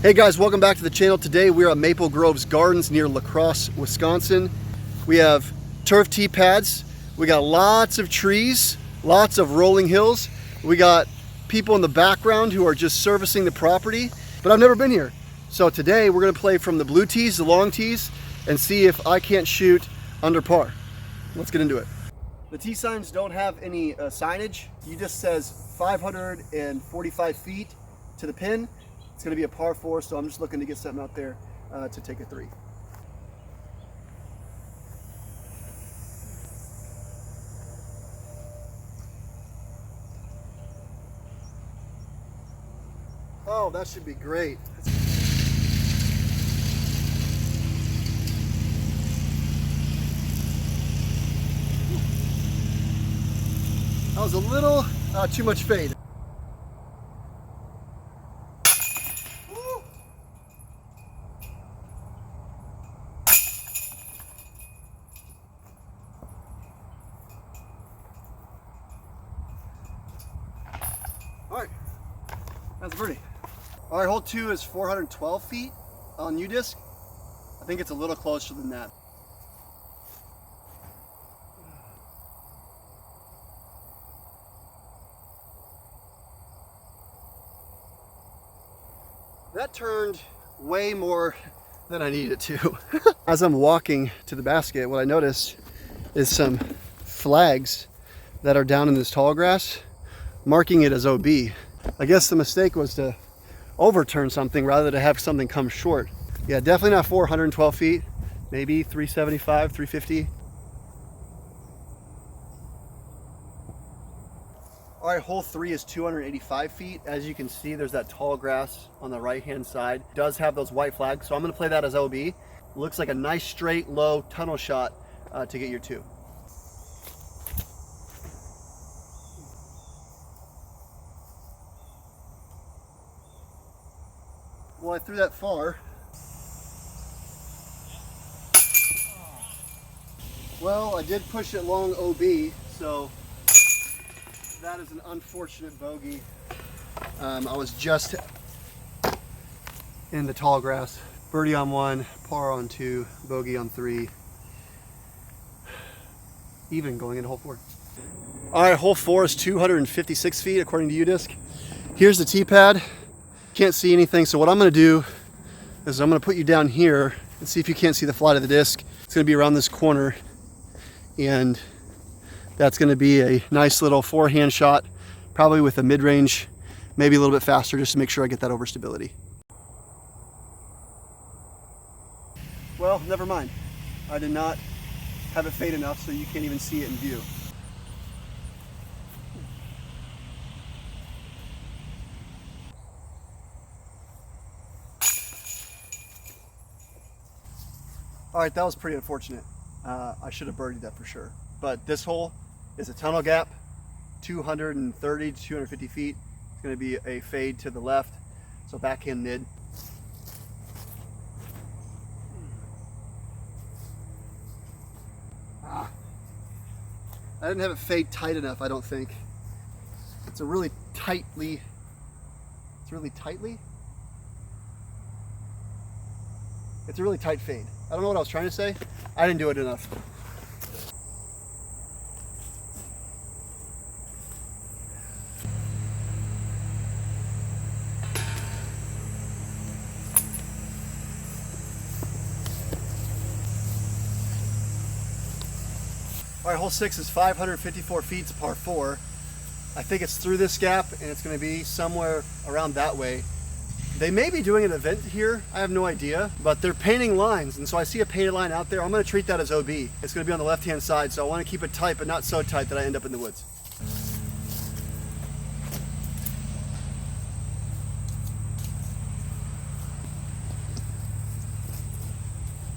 Hey guys, welcome back to the channel. Today we're at Maple Groves Gardens near LaCrosse, Wisconsin. We have turf tee pads. We got lots of trees, lots of rolling hills. We got people in the background who are just servicing the property, but I've never been here. So today we're gonna play from the blue tees, the long tees, and see if I can't shoot under par. Let's get into it. The tee signs don't have any signage. You just says 545 feet to the pin. It's going to be a par 4, so I'm just looking to get something out there to take a 3. Oh, that should be great. That was a little too much fade. All right, that's a birdie. All right, hole 2 is 412 feet on U-disc. I think it's a little closer than that. That turned way more than I needed it to. As I'm walking to the basket, what I noticed is some flags that are down in this tall grass, marking it as OB. I guess the mistake was to overturn something rather than have something come short. Yeah, definitely not 412 feet, maybe 375, 350. All right, hole 3 is 285 feet. As you can see, there's that tall grass on the right-hand side. It does have those white flags, so I'm gonna play that as OB. Looks like a nice straight, low tunnel shot to get your 2. Well, I threw that far. Well, I did push it long OB, so that is an unfortunate bogey. I was just in the tall grass. Birdie on 1, par on 2, bogey on 3. Even going into hole 4. All right, hole 4 is 256 feet according to U-disc. Here's the tee pad. Can't see anything, so what I'm going to do is I'm going to put you down here and see if you can't see the flight of the disc. It's going to be around this corner, and that's going to be a nice little forehand shot, probably with a mid-range, maybe a little bit faster, just to make sure I get that over stability. Well, never mind. I did not have it fade enough so you can't even see it in view. All right, that was pretty unfortunate. I should have birdied that for sure. But this hole is a tunnel gap, 230 to 250 feet. It's gonna be a fade to the left, so backhand mid. I didn't have it fade tight enough, I don't think. It's a really tightly, it's a really tight fade. I don't know what I was trying to say. I didn't do it enough. All right, hole 6 is 554 feet, it's par 4. I think it's through this gap and it's gonna be somewhere around that way. They may be doing an event here, I have no idea, but they're painting lines, and so I see a painted line out there. I'm gonna treat that as OB. It's gonna be on the left-hand side, so I wanna keep it tight, but not so tight that I end up in the woods.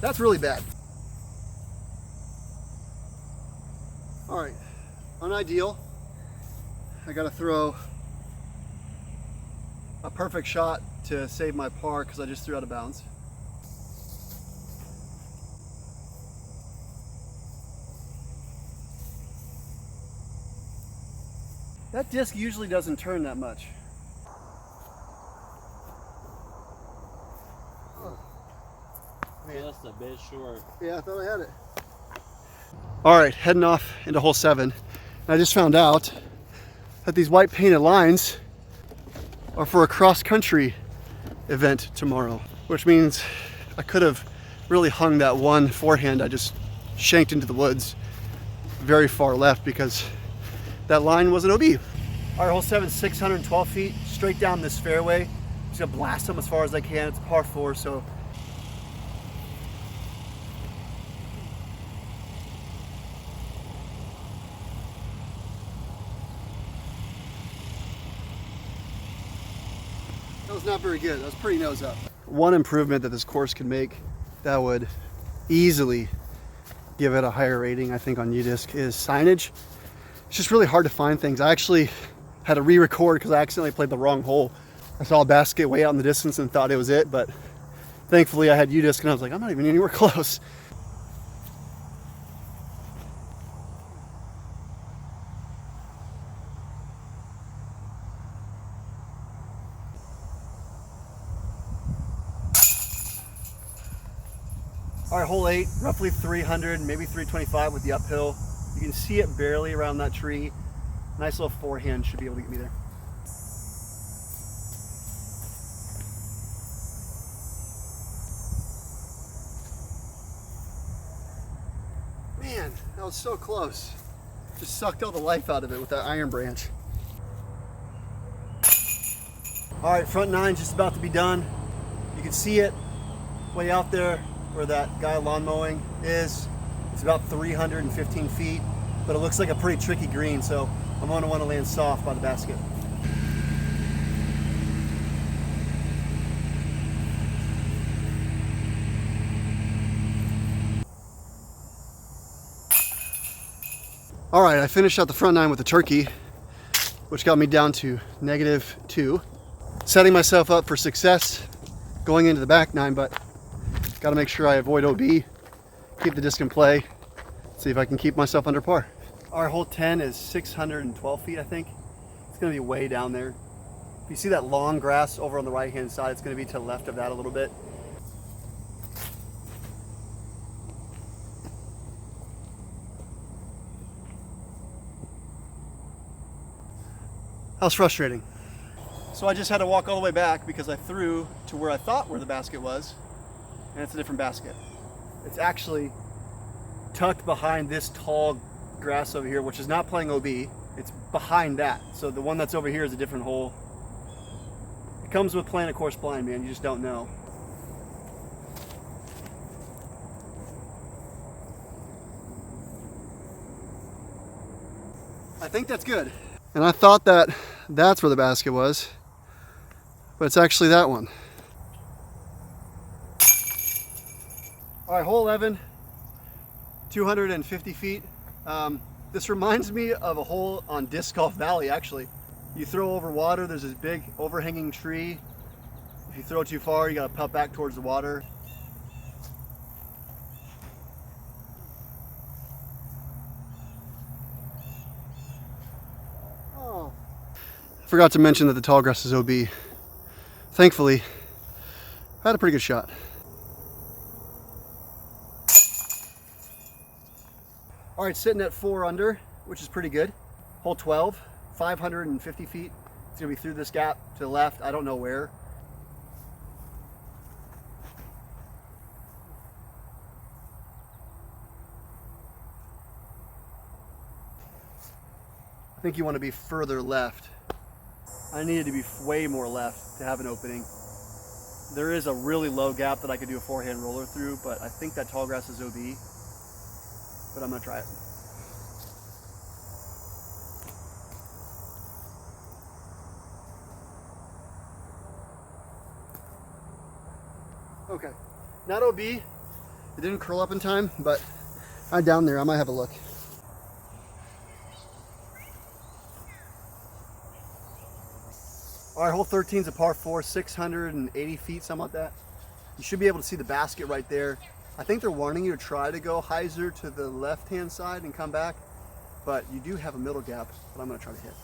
That's really bad. All right, unideal. I gotta throw a perfect shot to save my par because I just threw out of bounds. That disc usually doesn't turn that much. Just a bit short. Yeah, I thought I had it. All right, heading off into hole 7. And I just found out that these white painted lines are for a cross-country event tomorrow, which means I could have really hung that one forehand I just shanked into the woods very far left because that line was an OB. All right, hole 7, 612 feet, straight down this fairway. Just gonna blast them as far as I can. It's a par 4, so. That was not very good. That was pretty nose up. One improvement that this course could make that would easily give it a higher rating, I think, on UDisc is signage. It's just really hard to find things. I actually had to re-record because I accidentally played the wrong hole. I saw a basket way out in the distance and thought it was it, but thankfully I had UDisc and I was like, I'm not even anywhere close. All right, hole 8, roughly 300, maybe 325 with the uphill. You can see it barely around that tree. Nice little forehand should be able to get me there. Man, that was so close. Just sucked all the life out of it with that iron branch. All right, front 9 just about to be done. You can see it way out there where that guy lawn mowing is. It's about 315 feet, but it looks like a pretty tricky green, so I'm going to want to land soft by the basket. All right, I finished out the front 9 with the turkey, which got me down to -2. Setting myself up for success going into the back 9, but got to make sure I avoid OB, keep the disc in play, see if I can keep myself under par. Our hole 10 is 612 feet, I think. It's going to be way down there. If you see that long grass over on the right-hand side, it's going to be to the left of that a little bit. That was frustrating. So I just had to walk all the way back because I threw to where I thought where the basket was, and it's a different basket. It's actually tucked behind this tall grass over here, which is not playing OB. It's behind that. So the one that's over here is a different hole. It comes with playing a course blind, man. You just don't know. I think that's good. And I thought that that's where the basket was, but it's actually that one. All right, hole 11, 250 feet. This reminds me of a hole on Disc Golf Valley, actually. You throw over water, there's this big overhanging tree. If you throw too far, you gotta putt back towards the water. Oh. I forgot to mention that the tall grass is OB. Thankfully, I had a pretty good shot. All right, sitting at 4 under, which is pretty good. Hole 12, 550 feet. It's gonna be through this gap to the left. I don't know where. I think you want to be further left. I needed to be way more left to have an opening. There is a really low gap that I could do a forehand roller through, but I think that tall grass is OB. But I'm gonna try it. Okay, not OB. It didn't curl up in time, but I'm down there. I might have a look. All right, hole 13 is a par 4, 680 feet, something like that. You should be able to see the basket right there. I think they're wanting you to try to go hyzer to the left-hand side and come back, but you do have a middle gap that I'm gonna try to hit.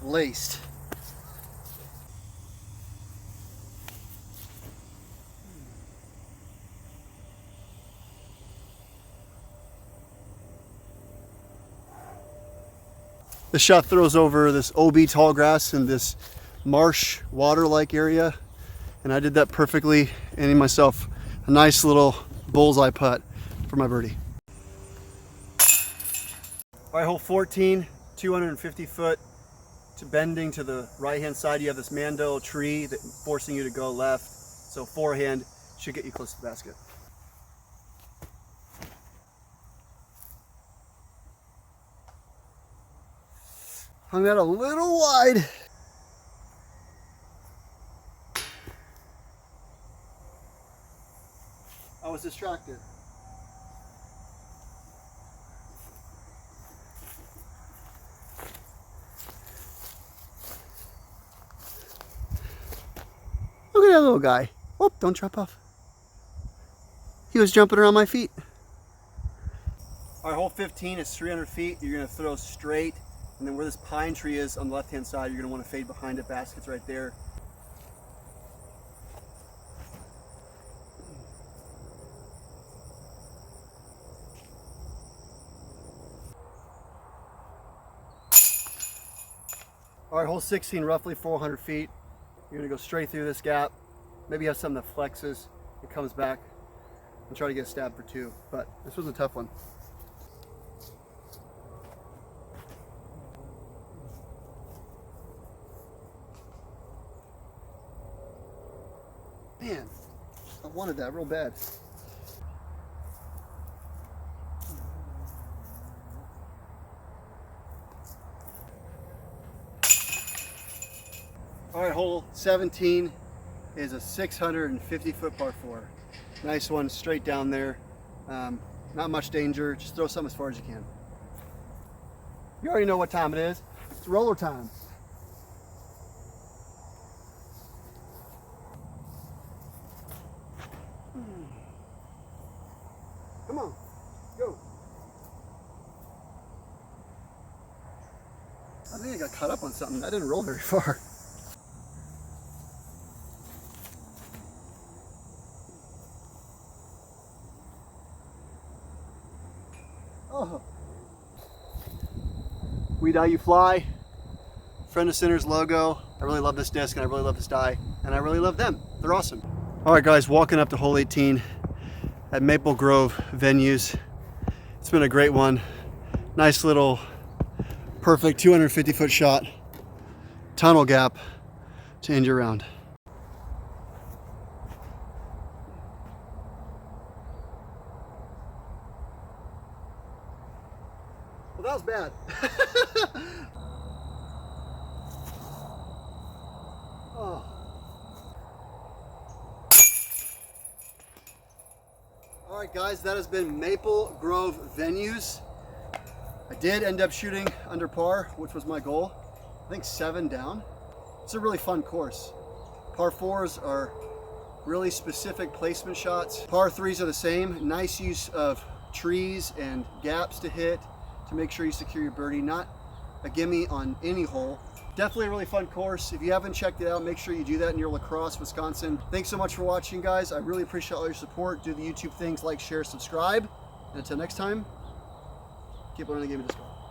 laced. This shot throws over this OB tall grass in this marsh water-like area, and I did that perfectly, aiming myself a nice little bullseye putt for my birdie. All right, hole 14, 250 foot to bending to the right-hand side. You have this mando tree that forcing you to go left, so forehand should get you close to the basket. Hung that a little wide. I was distracted. Look at that little guy. Oh, don't drop off. He was jumping around my feet. All right, hole 15 is 300 feet. You're gonna throw straight, and then where this pine tree is on the left-hand side, you're gonna wanna fade behind it. Basket's right there. All right, hole 16, roughly 400 feet. You're gonna go straight through this gap. Maybe you have something that flexes and comes back and try to get a stab for two. But this was a tough one. Man, I wanted that real bad. All right, hole 17 is a 650 foot par 4. Nice one, straight down there. Not much danger, just throw something as far as you can. You already know what time it is. It's roller time. Come on, go. I think I got caught up on something. I didn't roll very far. Oh. We Die You Fly, Friend of Sinners logo. I really love this disc and I really love this die, and I really love them. They're awesome. All right guys, walking up to hole 18 at Maple Grove Venues. It's been a great one. Nice little perfect 250 foot shot, tunnel gap to end your round. Well, that was bad. Oh. All right, guys, that has been Maple Grove Venues. I did end up shooting under par, which was my goal. I think 7 down. It's a really fun course. Par 4s are really specific placement shots. Par 3s are the same. Nice use of trees and gaps to hit to make sure you secure your birdie. Not a gimme on any hole. Definitely a really fun course. If you haven't checked it out, make sure you do that in your LaCrosse, Wisconsin. Thanks so much for watching, guys. I really appreciate all your support. Do the YouTube things, like, share, subscribe. And until next time, keep learning the game of disc golf.